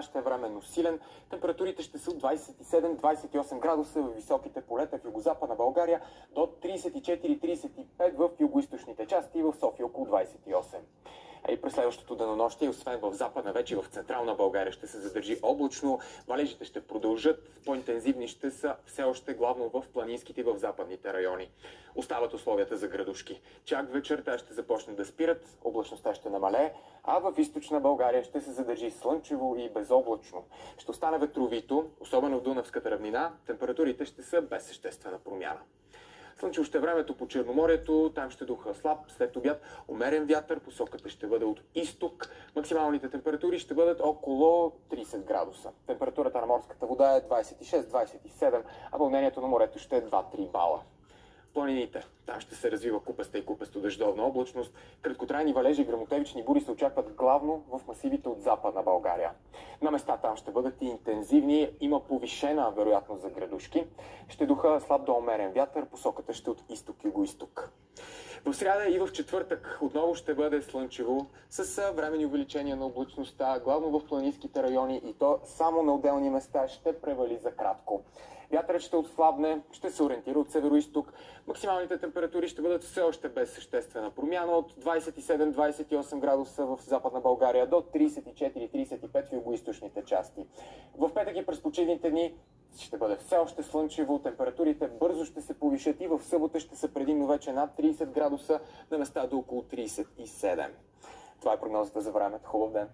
Ще е временно силен. Температурите ще са от 27-28 градуса в високите полета в югозападна България до 34-35 в югоизточните части и в София около 28. А и през следващото денонощие, освен в западна, вече и в централна България ще се задържи облачно. Валежите ще продължат, по-интензивни ще са все още главно в планинските и в западните райони. Остават условията за градушки. Чак вечерта ще започнат да спират, облачността ще намалее, а в източна България ще се задържи слънчево и безоблачно. Ще остане ветровито, особено в Дунавската равнина, температурите ще са без съществена промяна. Слънчево ще е времето по Черноморието, там ще духа слаб, след обяд умерен вятър, посоката ще бъде от изток, максималните температури ще бъдат около 30 градуса. Температурата на морската вода е 26-27, а вълнението на морето ще е 2-3 бала. Планините. Там ще се развива купеста и купесто-дъждовна облачност. Краткотрайни валежи и гръмотевични бури се очакват главно в масивите от западна България. На места там ще бъдат и интензивни, има повишена вероятност за градушки. Ще духа слаб до умерен вятър, посоката ще от изток-юго-изток. В сряда и в четвъртък отново ще бъде слънчево с временни увеличения на облачността, главно в планинските райони, и то само на отделни места ще превали за кратко. Вятърът ще отслабне, ще се ориентира от северо-изток. Максималните температури ще бъдат все още без съществена промяна от 27-28 градуса в западна България до 34-35 в югоизточните части. В петък и през почивните дни ще бъде все още слънчево, температурите бързо ще се повишат и в събота ще са предимно вече над 30 градуса, на места до около 37. Това е прогнозата за времето. Хубав ден!